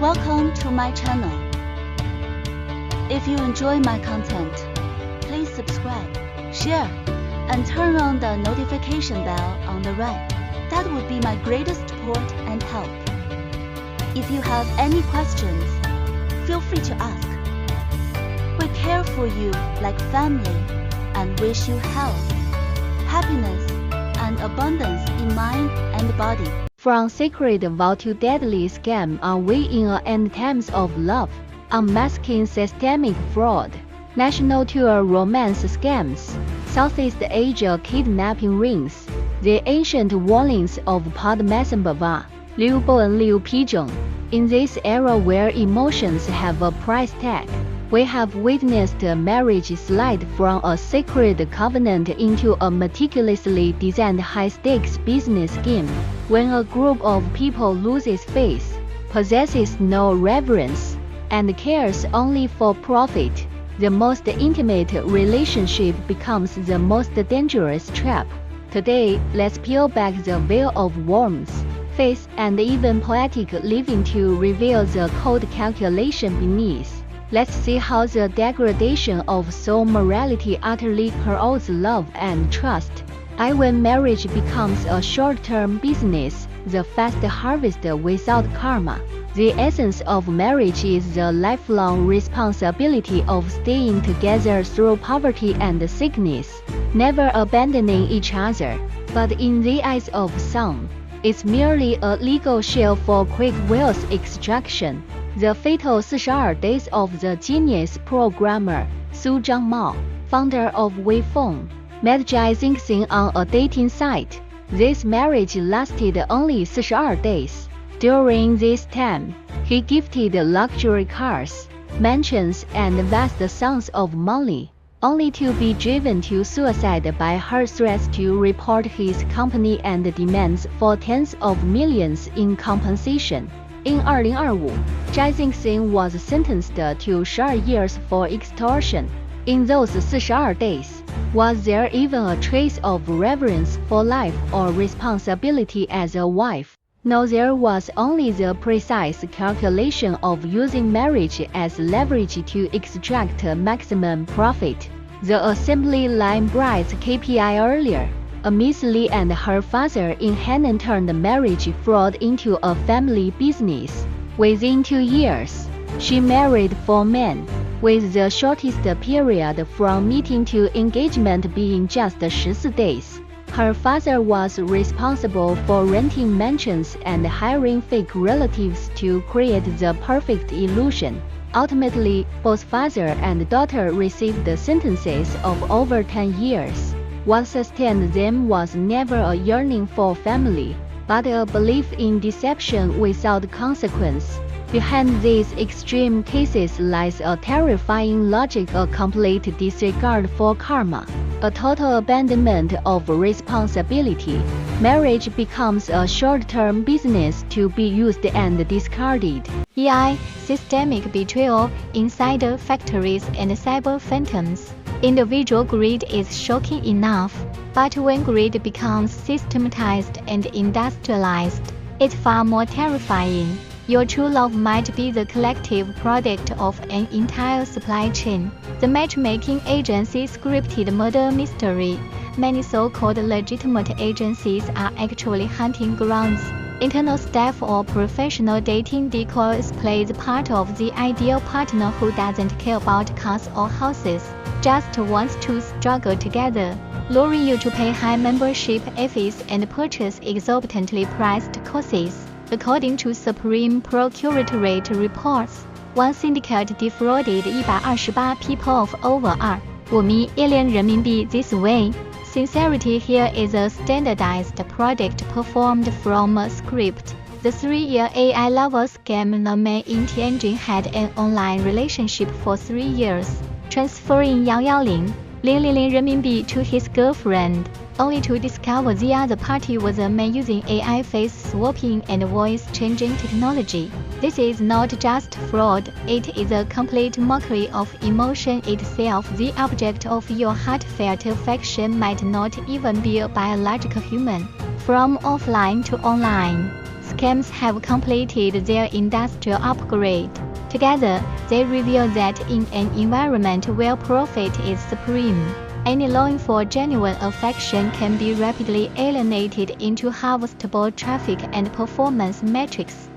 Welcome to my channel. If you enjoy my content, please subscribe, share, and turn on the notification bell on the right. That would be my greatest support and help. If you have any questions, feel free to ask. We care for you like family and wish you health, happiness, and abundance in mind and body. From sacred vow to deadly scam, are we in a end times of love? Unmasking systemic fraud, national tour romance scams, Southeast Asia kidnapping rings, the ancient warnings of Padmasambhava, Liu Bo and Liu Pizheng. In this era where emotions have a price tag, we have witnessed a marriage slide from a sacred covenant into a meticulously designed high-stakes business scheme. When a group of people loses faith, possesses no reverence, and cares only for profit, the most intimate relationship becomes the most dangerous trap. Today, let's peel back the veil of warmth, faith, and even poetic living to reveal the cold calculation beneath. Let's see how the degradation of soul morality utterly corrodes love and trust. When marriage becomes a short-term business, the fast harvest without karma. The essence of marriage is the lifelong responsibility of staying together through poverty and sickness, never abandoning each other. But in the eyes of some, it's merely a legal shell for quick wealth extraction. The fatal 42 Days of the genius programmer, Su Zhangmao, founder of Weifeng, met Jia Xingxing on a dating site. This marriage lasted only 42 days. During this time, he gifted luxury cars, mansions, and vast sums of money, only to be driven to suicide by her threats to report his company and demands for tens of millions in compensation. In 2025, Jia Xingxing was sentenced to 12 years for extortion. In those 42 days, was there even a trace of reverence for life or responsibility as a wife? No, there was only the precise calculation of using marriage as leverage to extract maximum profit. The assembly line Bride's KPI earlier. Miss Li and her father in Henan turned marriage fraud into a family business. Within 2 years, she married 4 men, with the shortest period from meeting to engagement being just 14 days. Her father was responsible for renting mansions and hiring fake relatives to create the perfect illusion. Ultimately, both father and daughter received sentences of over 10 years. What sustained them was never a yearning for family, but a belief in deception without consequence. Behind these extreme cases lies a terrifying logic, a complete disregard for karma, a total abandonment of responsibility. Marriage becomes a short-term business to be used and discarded. Systemic betrayal, insider factories, and cyber phantoms. Individual greed is shocking enough, but when greed becomes systematized and industrialized, it's far more terrifying. Your true love might be the collective product of an entire supply chain. The matchmaking agency scripted murder mystery. Many so-called legitimate agencies are actually hunting grounds. Internal staff or professional dating decoys play the part of the ideal partner who doesn't care about cars or houses, just wants to struggle together, luring you to pay high membership fees and purchase exorbitantly priced courses. According to Supreme Procuratorate reports, one syndicate defrauded 128 people of over 2.5 million RMB this way. Sincerity here is a standardized product performed from a script. The 3-year AI lover scam. The man in Tianjin had an online relationship for 3 years, transferring Yang Yaoling, 000 RMB to his girlfriend, only to discover the other party was a man using AI face swapping and voice changing technology. This is not just fraud, it is a complete mockery of emotion itself. The object of your heartfelt affection might not even be a biological human. From offline to online, scams have completed their industrial upgrade. Together, they reveal that in an environment where profit is supreme, any longing for genuine affection can be rapidly alienated into harvestable traffic and performance metrics.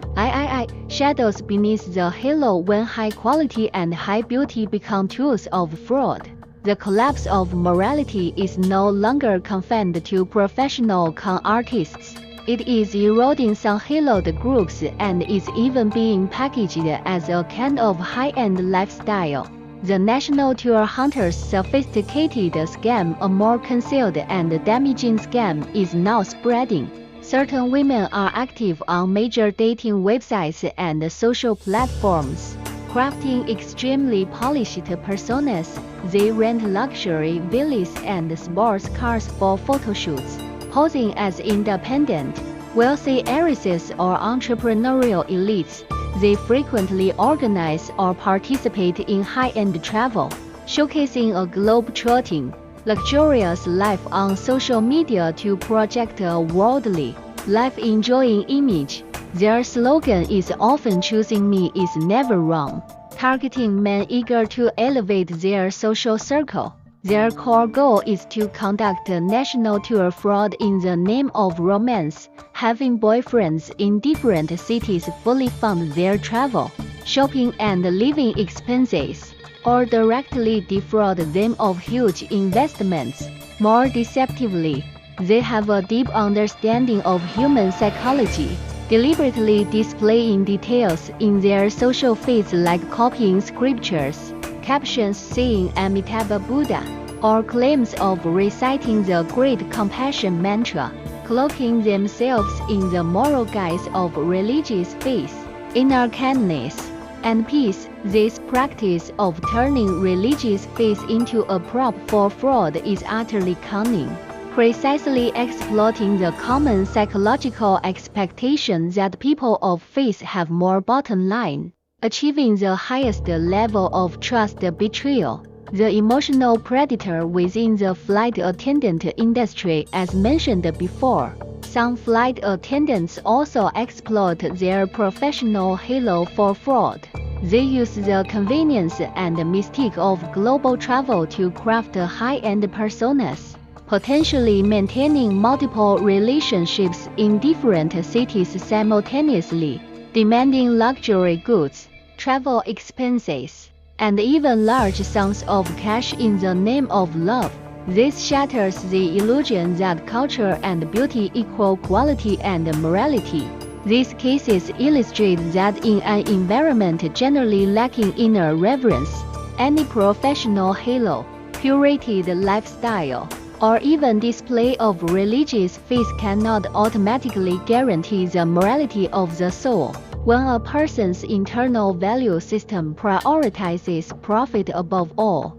Shadows beneath the halo when high quality and high beauty become tools of fraud. The collapse of morality is no longer confined to professional con artists. It is eroding some haloed groups and is even being packaged as a kind of high-end lifestyle. The national tour hunter's sophisticated scam, a more concealed and damaging scam, is now spreading. Certain women are active on major dating websites and social platforms, crafting extremely polished personas. They rent luxury villas and sports cars for photoshoots, posing as independent, wealthy heiresses or entrepreneurial elites. They frequently organize or participate in high-end travel, showcasing a globe-trotting, luxurious life on social media to project a worldly, life-enjoying image. Their slogan is often "Choosing me is never wrong," targeting men eager to elevate their social circle. Their core goal is to conduct a national tour fraud in the name of romance, having boyfriends in different cities fully fund their travel, shopping and living expenses, or directly defraud them of huge investments. More deceptively, they have a deep understanding of human psychology, deliberately displaying details in their social feeds like copying scriptures, captions saying Amitabha Buddha, or claims of reciting the Great Compassion Mantra, cloaking themselves in the moral guise of religious faith, inner kindness, and peace. This practice of turning religious faith into a prop for fraud is utterly cunning, precisely exploiting the common psychological expectation that people of faith have more bottom line, achieving the highest level of trust betrayal. The emotional predator within the flight attendant industry, as mentioned before. Some flight attendants also exploit their professional halo for fraud. They use the convenience and mystique of global travel to craft high-end personas, potentially maintaining multiple relationships in different cities simultaneously, demanding luxury goods, travel expenses, and even large sums of cash in the name of love. This shatters the illusion that culture and beauty equal quality and morality. These cases illustrate that in an environment generally lacking inner reverence, any professional halo, curated lifestyle, or even display of religious faith cannot automatically guarantee the morality of the soul. When a person's internal value system prioritizes profit above all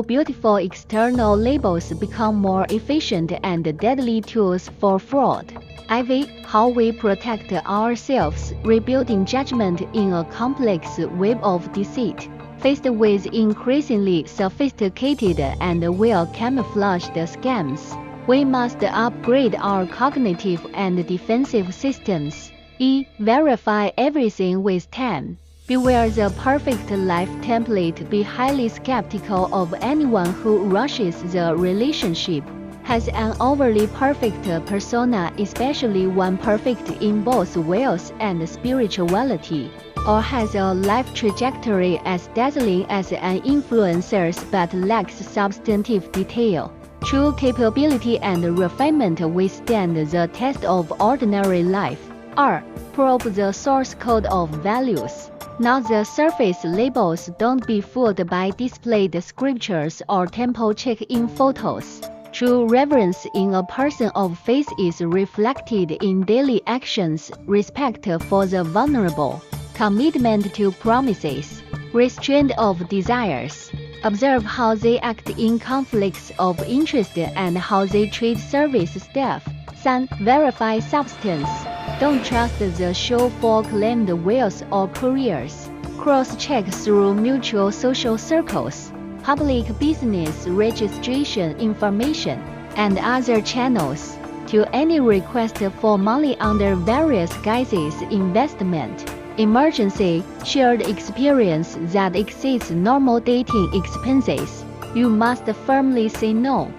beautiful external labels become more efficient and deadly tools for fraud. How we protect ourselves, rebuilding judgment in a complex web of deceit. Faced with increasingly sophisticated and well-camouflaged scams, we must upgrade our cognitive and defensive systems. Verify everything with time. Beware the perfect life template. Be highly skeptical of anyone who rushes the relationship, has an overly perfect persona, especially one perfect in both wealth and spirituality, or has a life trajectory as dazzling as an influencer's but lacks substantive detail. True capability and refinement withstand the test of ordinary life. Probe the source code of values, not the surface labels. Don't be fooled by displayed scriptures or temple check-in photos. True reverence in a person of faith is reflected in daily actions, respect for the vulnerable, commitment to promises, restraint of desires. Observe how they act in conflicts of interest and how they treat service staff. Verify substance. Don't trust the show for claimed wealth or careers. Cross-check through mutual social circles, public business registration information, and other channels. to any request for money under various guises: investment, emergency, shared experience that exceeds normal dating expenses. You must firmly say no.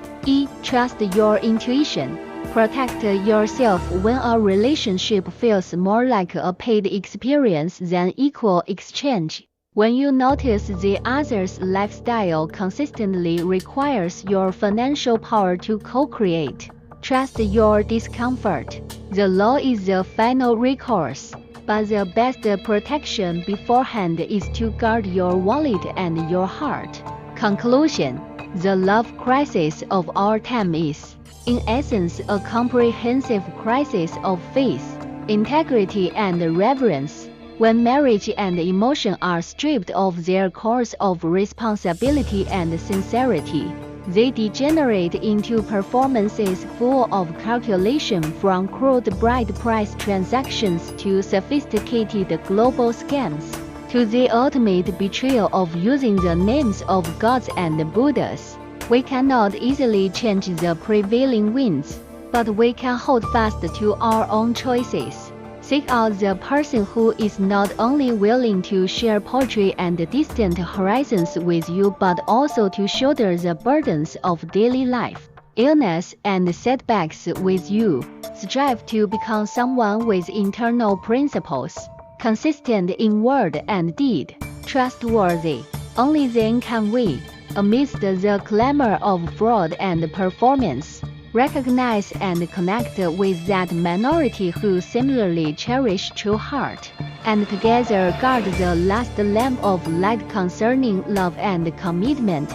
Trust your intuition. Protect yourself when a relationship feels more like a paid experience than equal exchange. When you notice the other's lifestyle consistently requires your financial power to co-create, trust your discomfort. The law is the final recourse, but the best protection beforehand is to guard your wallet and your heart. Conclusion: the love crisis of our time is, in essence, a comprehensive crisis of faith, integrity, and reverence. When marriage and emotion are stripped of their cores of responsibility and sincerity, they degenerate into performances full of calculation, from crude bride price transactions to sophisticated global scams, to the ultimate betrayal of using the names of gods and Buddhas. We cannot easily change the prevailing winds, but we can hold fast to our own choices. Seek out the person who is not only willing to share poetry and distant horizons with you, but also to shoulder the burdens of daily life, illness, and setbacks with you. Strive to become someone with internal principles, consistent in word and deed, trustworthy. Only then can we, amidst the clamor of fraud and performance, recognize and connect with that minority who similarly cherish true heart, and together guard the last lamp of light concerning love and commitment.